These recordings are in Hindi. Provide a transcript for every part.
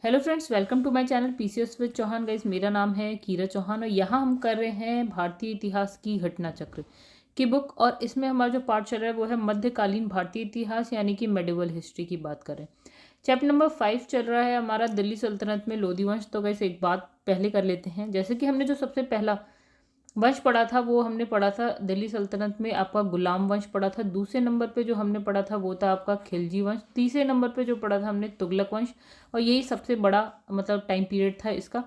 Hello friends, welcome to my channel PCS with Chauhan. Guys, मेरा नाम है कीरा चौहान और यहाँ हम कर रहे हैं भारतीय इतिहास की घटना चक्र की बुक। और इसमें हमारा जो पार्ट चल रहा है वो है मध्यकालीन भारतीय इतिहास यानी कि मेडिवल हिस्ट्री की बात करें। चैप्टर नंबर 5 चल रहा है हमारा दिल्ली सल्तनत में लोधी वंश। तो गाइस एक बात पहले कर लेते हैं, जैसे कि हमने जो सबसे पहला वंश पढ़ा था वो हमने पढ़ा था दिल्ली सल्तनत में आपका गुलाम वंश पढ़ा था। दूसरे नंबर पे जो हमने पढ़ा था वो था आपका खिलजी वंश। तीसरे नंबर पे जो पढ़ा था हमने तुगलक वंश, और यही सबसे बड़ा मतलब टाइम पीरियड था इसका।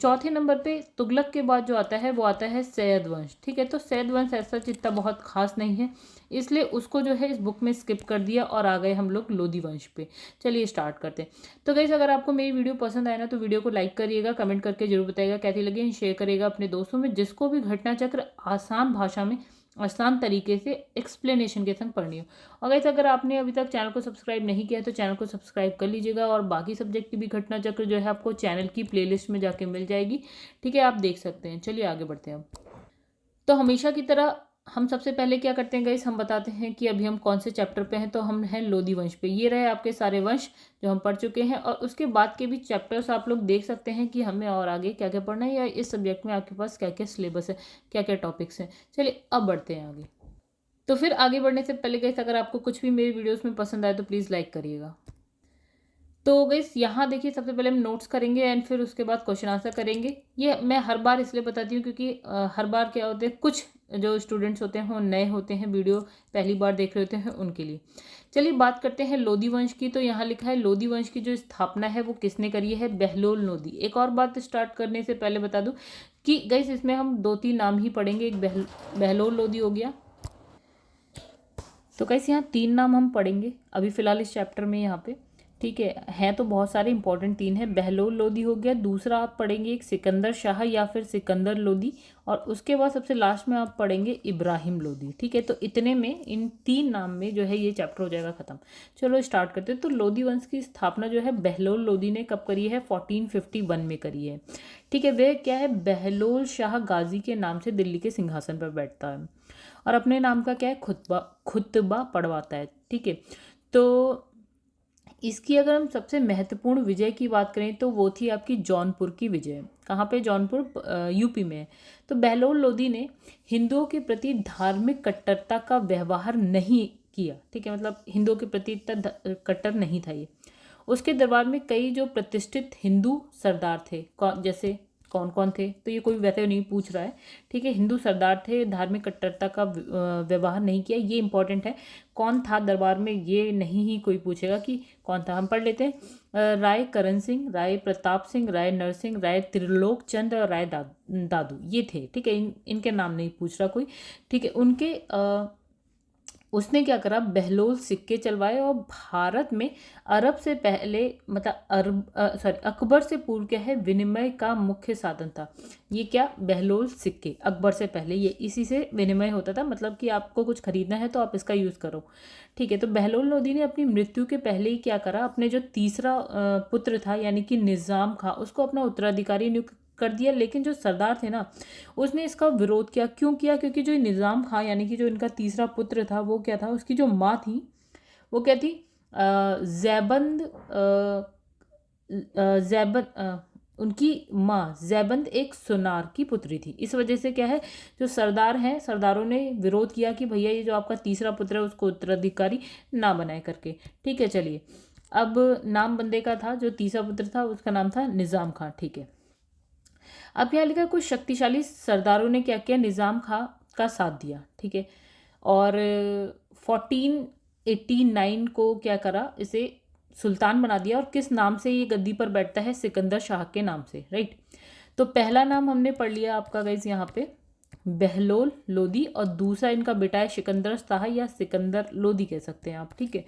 चौथे नंबर पे तुगलक के बाद जो आता है वो आता है सैयद वंश। ठीक है, तो सैयद वंश ऐसा इतना बहुत खास नहीं है, इसलिए उसको जो है इस बुक में स्किप कर दिया और आ गए हम लोग लोधी वंश पे। चलिए स्टार्ट करते हैं। तो गाइस, अगर आपको मेरी वीडियो पसंद आए ना तो वीडियो को लाइक करिएगा, कमेंट करके जरूर बताइएगा कैसी लगी, शेयर करिएगा अपने दोस्तों में जिसको भी घटना चक्र आसान भाषा में आसान तरीके से एक्सप्लेनेशन के संग पढ़नी हो। और गाइस, अगर आपने अभी तक चैनल को सब्सक्राइब नहीं किया तो चैनल को सब्सक्राइब कर लीजिएगा, और बाकी सब्जेक्ट की भी घटना चक्र जो है आपको चैनल की प्लेलिस्ट में जाके मिल जाएगी। ठीक है, आप देख सकते हैं। चलिए आगे बढ़ते हैं अब। तो हमेशा की तरह हम सबसे पहले क्या करते हैं गाइस, हम बताते हैं कि अभी हम कौन से चैप्टर पे हैं। तो हम हैं लोधी वंश पे। ये रहे आपके सारे वंश जो हम पढ़ चुके हैं, और उसके बाद के भी चैप्टर्स आप लोग देख सकते हैं कि हमें और आगे क्या क्या पढ़ना है, या इस सब्जेक्ट में आपके पास क्या क्या सिलेबस है, क्या क्या टॉपिक्स हैं। चलिए अब बढ़ते हैं आगे। तो फिर आगे बढ़ने से पहले गाइस, अगर आपको कुछ भी मेरी वीडियोस में पसंद आए तो प्लीज़ लाइक करिएगा। तो गाइस यहाँ देखिए, सबसे पहले हम नोट्स करेंगे एंड फिर उसके बाद क्वेश्चन आंसर करेंगे। ये मैं हर बार इसलिए बताती हूँ क्योंकि हर बार क्या होते हैं, कुछ जो स्टूडेंट्स होते हैं वो नए होते हैं, वीडियो पहली बार देख रहे होते हैं उनके लिए। चलिए बात करते हैं लोधी वंश की। तो यहाँ लिखा है लोधी वंश की जो स्थापना है वो किसने करी है, बहलोल लोधी। एक और बात स्टार्ट करने से पहले बता दूं कि गाइस इसमें हम 2-3 नाम ही पढ़ेंगे। एक बहलोल लोधी हो गया। तो गाइस यहाँ 3 नाम हम पढ़ेंगे अभी फिलहाल इस चैप्टर में यहाँ पे। ठीक है, हैं तो बहुत सारे इंपॉर्टेंट 3 है। बहलोल लोधी हो गया, दूसरा आप पढ़ेंगे एक सिकंदर शाह या फिर सिकंदर लोधी, और उसके बाद सबसे लास्ट में आप पढ़ेंगे इब्राहिम लोधी। ठीक है, तो इतने में इन 3 नाम में जो है ये चैप्टर हो जाएगा खत्म। चलो स्टार्ट करते हैं। तो लोधी वंश की स्थापना जो है बहलोल लोधी ने कब करी है, 1451 में करी है। ठीक है, वह क्या है, बहलोल शाह गाजी के नाम से दिल्ली के सिंहासन पर बैठता है और अपने नाम का क्या है, खुतबा पढ़वाता है। ठीक है, तो इसकी अगर हम सबसे महत्वपूर्ण विजय की बात करें तो वो थी आपकी जौनपुर की विजय। कहाँ पे, जौनपुर यूपी में है। तो बहलोल लोधी ने हिंदुओं के प्रति धार्मिक कट्टरता का व्यवहार नहीं किया। ठीक है, मतलब हिंदुओं के प्रति इतना कट्टर नहीं था ये। उसके दरबार में कई जो प्रतिष्ठित हिंदू सरदार थे, जैसे कौन कौन थे, तो ये कोई वैसे नहीं पूछ रहा है। ठीक है, हिंदू सरदार थे, धार्मिक कट्टरता का व्यवहार नहीं किया, ये इंपॉर्टेंट है। कौन था दरबार में ये नहीं ही कोई पूछेगा कि कौन था। हम पढ़ लेते हैं, राय करण सिंह, राय प्रताप सिंह, राय नरसिंह, राय त्रिलोक चंद और राय दादू, ये थे। ठीक है, इनके नाम नहीं पूछ रहा कोई। ठीक है, उनके उसने क्या करा, बहलोल सिक्के चलवाए, और भारत में अरब से पहले मतलब अकबर से पूर्व क्या है, विनिमय का मुख्य साधन था। ये क्या, बहलोल सिक्के अकबर से पहले ये इसी से विनिमय होता था, मतलब कि आपको कुछ खरीदना है तो आप इसका यूज़ करो। ठीक है, तो बहलोल लोधी ने अपनी मृत्यु के पहले ही क्या करा, अपने जो तीसरा पुत्र था यानी कि निज़ाम खां, उसको अपना उत्तराधिकारी नियुक्त कर दिया। लेकिन जो सरदार थे ना, उसने इसका विरोध किया। क्यों किया, क्योंकि जो निज़ाम खां यानी कि जो इनका तीसरा पुत्र था वो क्या था, उसकी जो माँ थी वो क्या थी, जैबंद जैबंद उनकी माँ जैबंद एक सुनार की पुत्री थी। इस वजह से क्या है, जो सरदार हैं, सरदारों ने विरोध किया कि भैया ये जो आपका तीसरा पुत्र है उसको उत्तराधिकारी ना बनाए करके। ठीक है, चलिए अब नाम बंदे का था, जो तीसरा पुत्र था उसका नाम था निज़ाम खां। ठीक है, अब यहाँ लिखा है कुछ शक्तिशाली सरदारों ने क्या किया, निज़ाम खां का साथ दिया। ठीक है, और 1489 को क्या करा, इसे सुल्तान बना दिया। और किस नाम से ये गद्दी पर बैठता है, सिकंदर शाह के नाम से। राइट, तो पहला नाम हमने पढ़ लिया आपका गाइस यहाँ पे बहलोल लोधी, और दूसरा इनका बेटा है सिकंदर शाह या सिकंदर लोधी कह सकते हैं आप। ठीक है,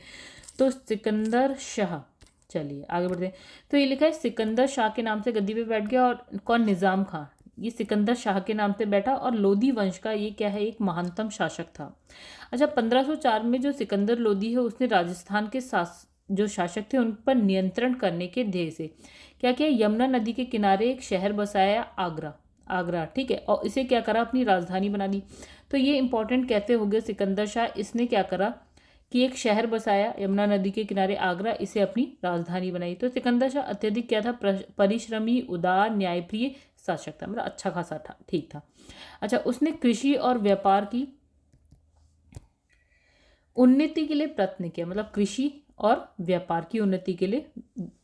तो सिकंदर शाह। चलिए आगे बढ़ते हैं। तो ये लिखा है सिकंदर शाह के नाम से गद्दी पे बैठ गया, और कौन, निज़ाम खां, ये सिकंदर शाह के नाम पे बैठा, और लोधी वंश का ये क्या है, एक महानतम शासक था। अच्छा, 1504 में जो सिकंदर लोधी है उसने राजस्थान के जो शासक थे उन पर नियंत्रण करने के ध्येय से क्या किया, यमुना नदी के किनारे एक शहर बसाया, आगरा। आगरा, ठीक है, और इसे क्या करा, अपनी राजधानी बना दी। तो ये इंपॉर्टेंट कहते हो गए सिकंदर शाह, इसने क्या करा कि एक शहर बसाया यमुना नदी के किनारे आगरा, इसे अपनी राजधानी बनाई। तो सिकंदर शाह अत्यधिक क्या था, परिश्रमी, उदार, न्यायप्रिय शासक था, मतलब अच्छा खासा था, ठीक था। अच्छा, उसने कृषि और व्यापार की उन्नति के लिए प्रयत्न किया, मतलब कृषि और व्यापार की उन्नति के लिए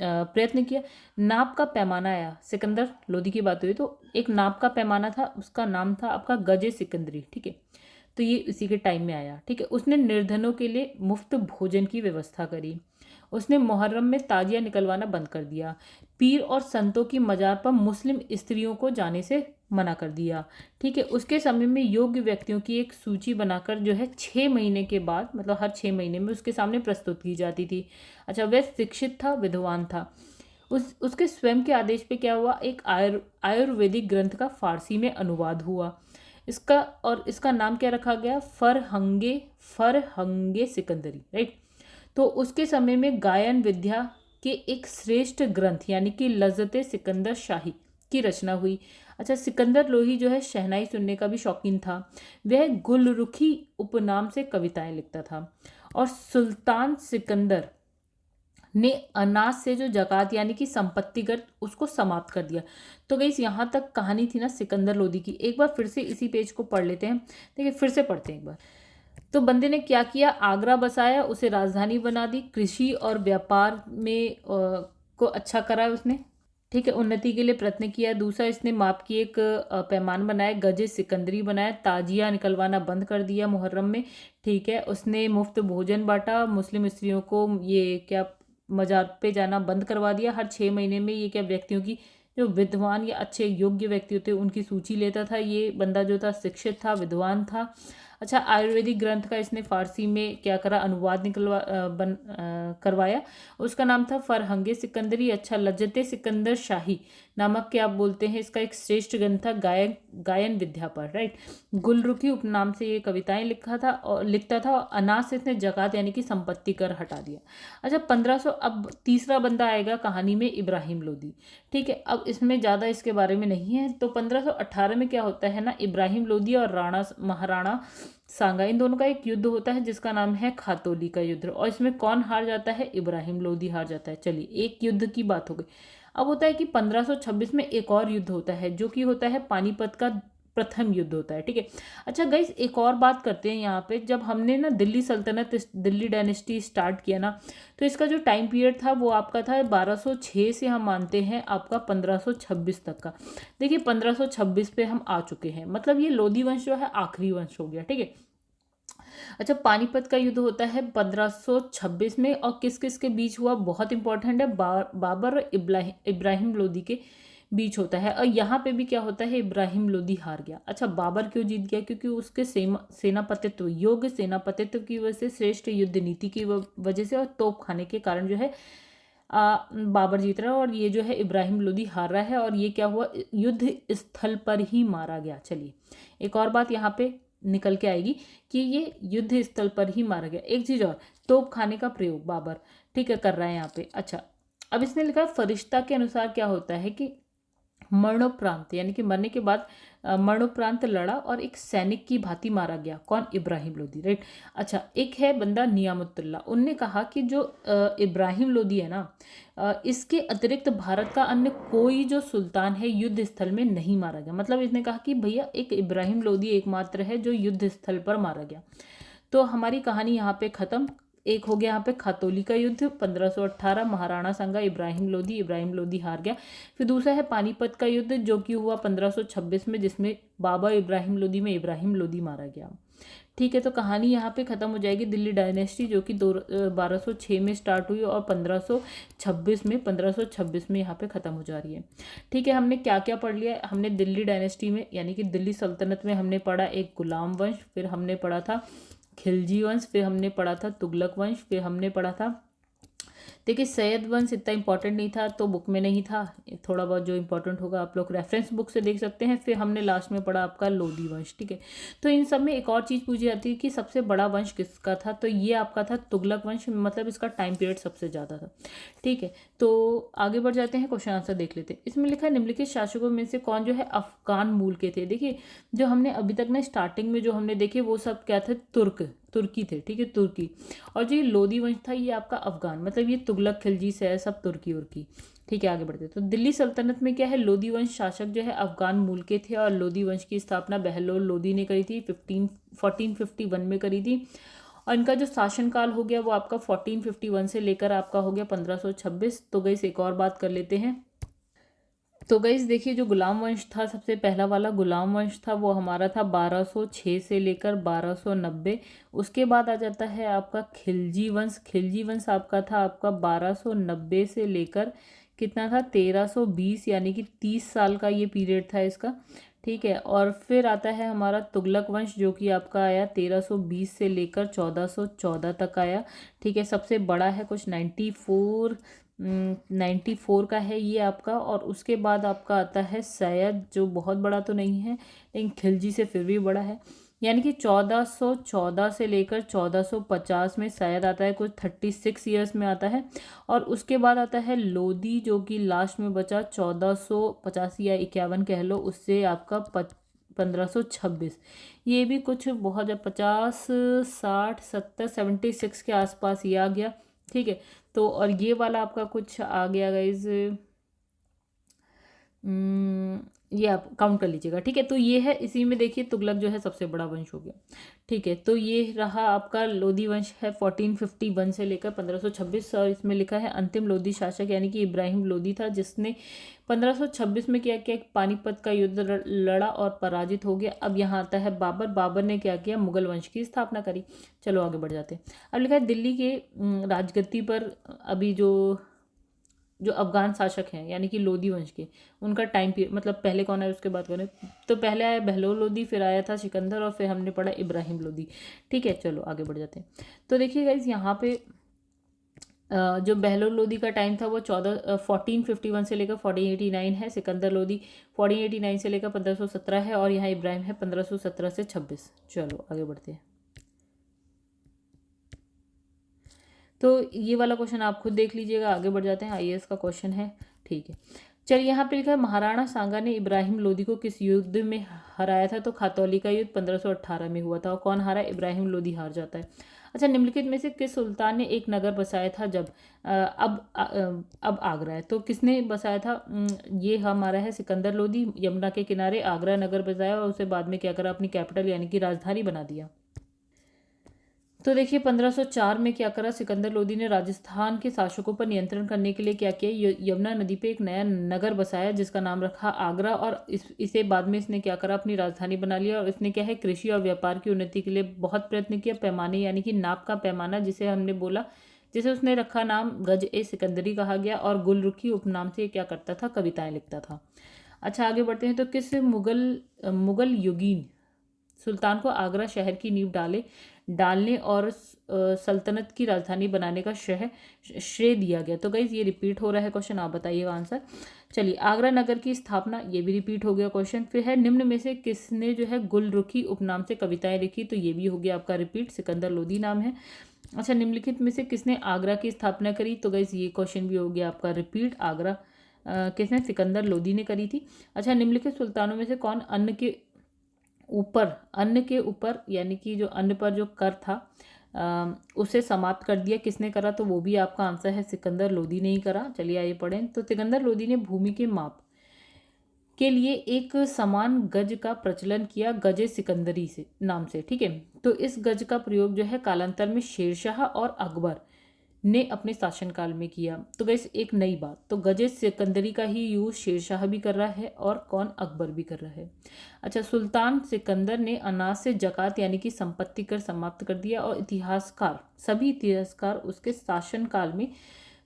प्रयत्न किया। नाप का पैमाना आया, सिकंदर लोदी की बात हुई तो एक नाप का पैमाना था, उसका नाम था आपका गजे सिकंदरी, ठीक है। तो ये इसी के टाइम में आया, ठीक है। उसने निर्धनों के लिए मुफ्त भोजन की व्यवस्था करी। उसने मुहर्रम में ताजिया निकलवाना बंद कर दिया। पीर और संतों की मजार पर मुस्लिम स्त्रियों को जाने से मना कर दिया, ठीक है। उसके समय में योग्य व्यक्तियों की एक सूची बनाकर जो है 6 महीने के बाद, मतलब हर 6 महीने में उसके सामने प्रस्तुत की जाती थी। अच्छा, वह शिक्षित था, विद्वान था। उसके स्वयं के आदेश पे क्या हुआ, एक आयुर्वेदिक ग्रंथ का फारसी में अनुवाद हुआ। इसका नाम क्या रखा गया, फरहंगे सिकंदरी, राइट। तो उसके समय में गायन विद्या के एक श्रेष्ठ ग्रंथ यानी कि लज़्ज़ते सिकंदर शाही की रचना हुई। अच्छा, सिकंदर लोही जो है शहनाई सुनने का भी शौकीन था। वह गुलरुखी उपनाम से कविताएं लिखता था। और सुल्तान सिकंदर ने अनाज से जो जकात यानी कि संपत्ति कर उसको समाप्त कर दिया। तो गाइस यहाँ तक कहानी थी ना सिकंदर लोदी की। एक बार फिर से इसी पेज को पढ़ लेते हैं, देखिए फिर से पढ़ते हैं एक बार। तो बंदे ने क्या किया, आगरा बसाया, उसे राजधानी बना दी, कृषि और व्यापार में को अच्छा करा उसने, ठीक है। उन्नति के लिए प्रयत्न किया। दूसरा, इसने माप की एक पैमान बनाया, गजे सिकंदरी बनाया, ताजिया निकलवाना बंद कर दिया मुहर्रम में, ठीक है। उसने मुफ्त भोजन बांटा, मुस्लिम स्त्रियों को ये क्या मजार पे जाना बंद करवा दिया। हर 6 महीने में ये क्या व्यक्तियों की जो विद्वान या अच्छे योग्य व्यक्ति होते उनकी सूची लेता था। ये बंदा जो था शिक्षित था, विद्वान था। अच्छा, आयुर्वेदिक ग्रंथ का इसने फारसी में क्या करा, अनुवाद करवाया। उसका नाम था फरहंगे सिकंदरी। अच्छा, लज्जते सिकंदर शाही नामक क्या आप बोलते हैं, इसका एक श्रेष्ठ ग्रंथ था गायन विद्या पर, राइट। गुलरुखी उपनाम से ये कविताएं लिखता था। और अनाज से इसने जकात यानी कि संपत्ति कर हटा दिया। अच्छा, 1500। अब तीसरा बंदा आएगा कहानी में, इब्राहिम लोदी, ठीक है। अब इसमें ज़्यादा इसके बारे में नहीं है। तो 1518 में क्या होता है ना, इब्राहिम लोदी और महाराणा सांगा, इन दोनों का एक युद्ध होता है जिसका नाम है खातौली का युद्ध। और इसमें कौन हार जाता है, इब्राहिम लोदी हार जाता है। चलिए, एक युद्ध की बात हो गई। अब होता है कि 1526 में एक और युद्ध होता है जो कि होता है पानीपत का प्रथम युद्ध होता है, ठीक है। अच्छा गाइस, एक और बात करते हैं यहाँ पे। जब हमने ना दिल्ली सल्तनत, दिल्ली डायनेस्टी स्टार्ट किया ना, तो इसका जो टाइम पीरियड था वो आपका था 1206 से हम मानते हैं आपका 1526 तक का। देखिए 1526 पे हम आ चुके हैं, मतलब ये लोधी वंश जो है आखिरी वंश हो गया, ठीक है। अच्छा, पानीपत का युद्ध होता है 1526 में, और किस किस के बीच हुआ, बहुत इंपॉर्टेंट है, बाबर और इब्राहिम लोदी के बीच होता है। और यहाँ पे भी क्या होता है, इब्राहिम लोदी हार गया। अच्छा, बाबर क्यों जीत गया, क्योंकि उसके सेनापतित्व, योग्य सेनापतित्व की वजह से, श्रेष्ठ युद्ध नीति की वजह से और तोप खाने के कारण जो है बाबर जीत रहा है, और ये जो है इब्राहिम लोदी हार रहा है। और ये क्या हुआ, युद्ध स्थल पर ही मारा गया। चलिए, एक और बात यहाँ पे निकल के आएगी कि ये युद्ध स्थल पर ही मारा गया। एक चीज और, तोप खाने का प्रयोग बाबर, ठीक है, कर रहा है यहाँ पे। अच्छा, अब इसने लिखा फरिश्ता के अनुसार क्या होता है कि मरणोपरांत यानी कि मरने के बाद मरणोपरांत लड़ा और एक सैनिक की भांति मारा गया। कौन, इब्राहिम लोदी, राइट। अच्छा, एक है बंदा नियामतुल्लाह, उनने कहा कि जो इब्राहिम लोदी है ना, इसके अतिरिक्त भारत का अन्य कोई जो सुल्तान है युद्ध स्थल में नहीं मारा गया। मतलब इसने कहा कि भैया एक इब्राहिम लोदी एकमात्र है जो युद्ध स्थल पर मारा गया। तो हमारी कहानी यहाँ पे खत्म। एक हो गया यहाँ पे खातौली का युद्ध 1518, महाराणा सांगा, इब्राहिम लोदी हार गया। फिर दूसरा है पानीपत का युद्ध जो कि हुआ 1526 में, जिसमें बाबा इब्राहिम लोदी में इब्राहिम लोदी मारा गया, ठीक है। तो कहानी यहाँ पे खत्म हो जाएगी। दिल्ली डायनेस्टी जो कि 1206 में स्टार्ट हुई और 1526 में यहाँ पे खत्म हो जा रही है, ठीक है। हमने क्या क्या पढ़ लिया, हमने दिल्ली डायनेस्टी में यानी कि दिल्ली सल्तनत में हमने पढ़ा एक गुलाम वंश, फिर हमने पढ़ा था खिलजी वंश, फिर हमने पढ़ा था तुगलक वंश, फिर हमने पढ़ा था, देखिए सैयद वंश इतना इंपॉर्टेंट नहीं था तो बुक में नहीं था, थोड़ा बहुत जो इंपॉर्टेंट होगा आप लोग रेफरेंस बुक से देख सकते हैं। फिर हमने लास्ट में पढ़ा आपका लोधी वंश, ठीक है। तो इन सब में एक और चीज़ पूछी जाती है कि सबसे बड़ा वंश किसका था, तो ये आपका था तुगलक वंश, मतलब इसका टाइम पीरियड सबसे ज़्यादा था, ठीक है। तो आगे बढ़ जाते हैं, क्वेश्चन आंसर देख लेते हैं। इसमें लिखा है निम्नलिखित शासकों में से कौन जो है अफगान मूल के थे। देखिए जो हमने अभी तक ना स्टार्टिंग में जो हमने देखे वो सब क्या थे, तुर्की थे, ठीक है, तुर्की। और जो ये लोदी वंश था ये आपका अफगान, मतलब ये तुगलक खिलजी से है, सब तुर्की उर्की। ठीक है, आगे बढ़ते तो दिल्ली सल्तनत में क्या है, लोदी वंश शासक जो है अफगान मूल के थे और लोदी वंश की स्थापना बहलोल लोदी ने करी थी 1451 में करी थी। और इनका जो शासनकाल हो गया वो आपका 1451 से लेकर आपका हो गया 1526। तो गई एक और बात कर लेते हैं। तो गईस देखिए, जो गुलाम वंश था, सबसे पहला वाला गुलाम वंश था वो हमारा था 1206 से लेकर 1290। उसके बाद आ जाता है आपका खिलजी वंश। खिलजी वंश आपका था आपका 1290 से लेकर कितना था 1320, यानी कि 30 साल का ये पीरियड था इसका। ठीक है, और फिर आता है हमारा तुगलक वंश जो कि आपका आया 1320 से लेकर 1414 तक आया। ठीक है, सबसे बड़ा है कुछ 94 का है ये आपका। और उसके बाद आपका आता है सैयद, जो बहुत बड़ा तो नहीं है लेकिन खिलजी से फिर भी बड़ा है, यानी कि 1414 से लेकर 1450 में सैयद आता है, कुछ 36 ईयर्स में आता है। और उसके बाद आता है लोदी जो कि लास्ट में बचा 1485 या 51 कह लो, उससे आपका 1526। ये भी कुछ बहुत 50 60 70 76 के आसपास ये आ गया। ठीक है, तो और ये वाला आपका कुछ आ गया गाइज, ये आप काउंट कर लीजिएगा। ठीक है, तो ये है, इसी में देखिए तुगलक जो है सबसे बड़ा वंश हो गया। ठीक है, तो ये रहा आपका लोदी वंश है 1451 से लेकर 1526। और इसमें लिखा है अंतिम लोदी शासक यानी कि इब्राहिम लोदी था, जिसने 1526 में क्या किया, पानीपत का युद्ध लड़ा और पराजित हो गया। अब यहाँ आता है बाबर। बाबर ने क्या किया, मुगल वंश की स्थापना करी। चलो आगे बढ़ जाते हैं। अब लिखा है दिल्ली के राजगद्दी पर अभी जो अफगान शासक हैं यानी कि लोदी वंश के, उनका टाइम पीरियड, मतलब पहले कौन है उसके बाद कौन है। तो पहले आया बहलोल लोदी, फिर आया था सिकंदर, और फिर हमने पढ़ा इब्राहिम लोदी। ठीक है, चलो आगे बढ़ जाते हैं। तो देखिए गाइज, यहाँ पे जो बहलोल लोदी का टाइम था वो 1451 से लेकर 1489 है। सिकंदर लोदी 1489 से लेकर 1517 है। और यहाँ इब्राहिम है 1517 से 26। चलो आगे बढ़ते हैं। तो ये वाला क्वेश्चन आप खुद देख लीजिएगा, आगे बढ़ जाते हैं। आईएएस का क्वेश्चन है। ठीक है, चलिए यहाँ पे लिखा है महाराणा सांगा ने इब्राहिम लोदी को किस युद्ध में हराया था। तो खातौली का युद्ध 1518 में हुआ था। और कौन हारा, इब्राहिम लोदी हार जाता है। अच्छा, निम्नलिखित में से किस सुल्तान ने एक नगर बसाया था जब अब आगरा है। तो किसने बसाया था, ये हमारा है सिकंदर लोदी। यमुना के किनारे आगरा नगर बसाया और उसे बाद में क्या करा, अपनी कैपिटल यानी कि राजधानी बना दिया। तो देखिए 1504 में क्या करा, सिकंदर लोदी ने राजस्थान के शासकों पर नियंत्रण करने के लिए क्या किया, यमुना नदी पे एक नया नगर बसाया जिसका नाम रखा आगरा। और इसे बाद में इसने क्या करा, अपनी राजधानी बना लिया। और इसने क्या है, कृषि और व्यापार की उन्नति के लिए बहुत प्रयत्न किया। पैमाने यानी कि नाप का पैमाना जिसे हमने बोला, जिसे उसने रखा नाम गज ए सिकंदरी कहा गया। और गुलरुखी उपनाम से क्या करता था, कविताएं लिखता था। अच्छा आगे बढ़ते हैं। तो किस मुगल युगीन सुल्तान को आगरा शहर की नींव डालने और सल्तनत की राजधानी बनाने का श्रेय दिया गया। तो गाइज ये रिपीट हो रहा है क्वेश्चन, आप बताइएगा आंसर। चलिए, आगरा नगर की स्थापना, ये भी रिपीट हो गया क्वेश्चन। फिर है निम्न में से किसने जो है गुलरुखी उपनाम से कविताएं लिखी। तो ये भी हो गया आपका रिपीट, सिकंदर लोदी नाम है। अच्छा, निम्नलिखित में से किसने आगरा की स्थापना करी। तो गाइज ये क्वेश्चन भी हो गया आपका रिपीट, आगरा किसने, सिकंदर लोदी ने करी थी। अच्छा, निम्नलिखित सुल्तानों में से कौन अन्न के ऊपर यानी कि जो अन्न पर जो कर था उसे समाप्त कर दिया, किसने करा। तो वो भी आपका आंसर है सिकंदर लोदी ने ही करा। चलिए आइए पढ़ें। तो सिकंदर लोदी ने भूमि के माप के लिए एक समान गज का प्रचलन किया, गजे सिकंदरी से नाम से। ठीक है, तो इस गज का प्रयोग जो है कालांतर में शेरशाह और अकबर ने अपने शासनकाल में किया। तो गैस एक नई बात, तो गजे सिकंदरी का ही यूज शेरशाह भी कर रहा है और कौन, अकबर भी कर रहा है। अच्छा, सुल्तान सिकंदर ने अनाज से जकात यानी कि संपत्ति कर समाप्त कर दिया। और सभी इतिहासकार उसके शासनकाल में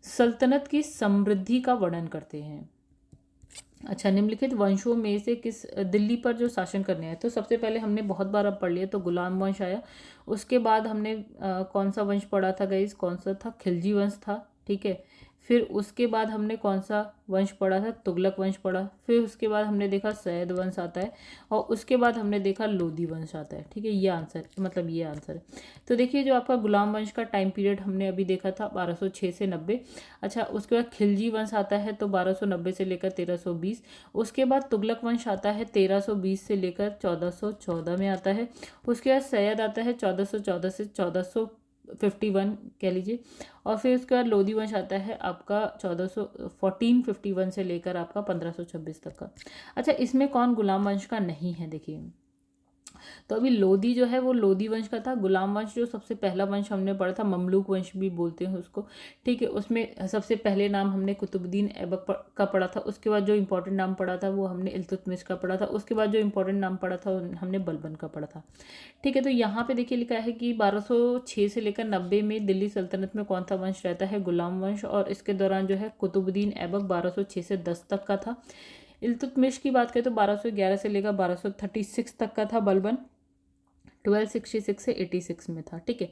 सल्तनत की समृद्धि का वर्णन करते हैं। अच्छा, निम्नलिखित वंशों में से किस दिल्ली पर जो शासन करने आए। तो सबसे पहले हमने बहुत बार अब पढ़ लिया, तो गुलाम वंश आया। उसके बाद हमने कौन सा वंश पढ़ा था गाइस, कौन सा था, खिलजी वंश था। ठीक है, फिर उसके बाद हमने कौन सा वंश पढ़ा था, तुगलक वंश पढ़ा। फिर उसके बाद हमने देखा सैयद वंश आता है, और उसके बाद हमने देखा लोधी वंश आता है। ठीक है, ये आंसर, मतलब ये आंसर है। तो देखिए जो आपका गुलाम वंश का टाइम पीरियड हमने अभी देखा था 1206 से 90। अच्छा, उसके बाद खिलजी वंश आता है तो 1290 से लेकर 1320। उसके बाद तुगलक वंश आता है 1320 से लेकर 1414 में आता है। उसके बाद सैयद आता है 1414 से 1451 कह लीजिए। और फिर उसके बाद लोधी वंश आता है आपका 1451 से लेकर आपका 1526 तक का। अच्छा, इसमें कौन गुलाम वंश का नहीं है, देखिए। तो अभी लोधी जो है वो लोधी वंश का था। गुलाम वंश जो सबसे पहला वंश हमने पढ़ा था, ममलूक वंश भी बोलते हैं उसको। ठीक है, उसमें सबसे पहले नाम हमने कुतुबुद्दीन ऐबक का पढ़ा था। उसके बाद जो इंपॉर्टेंट नाम पढ़ा था वो हमने इल्तुतमिश का पढ़ा था। उसके बाद जो इंपॉर्टेंट नाम पढ़ा था हमने बलबन का पढ़ा था। ठीक है, तो यहाँ पे देखिए लिखा है कि 1206 से लेकर 90 में दिल्ली सल्तनत में कौन सा वंश रहता है, गुलाम वंश। और इसके दौरान जो है कुतुबुद्दीन ऐबक 1206 से 10 तक का था। इल्तुतमिश की बात करें तो 1211 से लेकर 1236 तक का था बलबन। 1266 से 86 में था। ठीक है।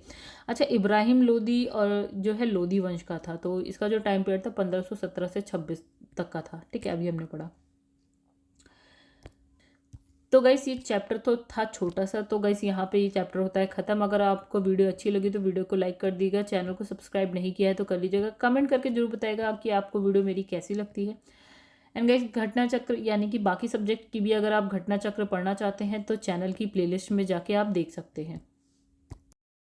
अच्छा, इब्राहिम लोदी और जो है लोदी वंश का था, तो इसका जो टाइम पीरियड था 1517 से 26 तक का था। ठीक है, अभी हमने पढ़ा। तो गाइस ये चैप्टर तो था छोटा सा, तो गाइस यहाँ पे ये चैप्टर होता है खत्म। अगर आपको वीडियो अच्छी लगी तो वीडियो को लाइक कर दीजिएगा, चैनल को सब्सक्राइब नहीं किया है तो कर लीजिएगा, कमेंट करके जरूर बताएगा कि आपको वीडियो मेरी कैसी लगती है। एंड गाइस घटना चक्र यानी कि बाकी सब्जेक्ट की भी अगर आप घटना चक्र पढ़ना चाहते हैं तो चैनल की प्लेलिस्ट में जाके आप देख सकते हैं।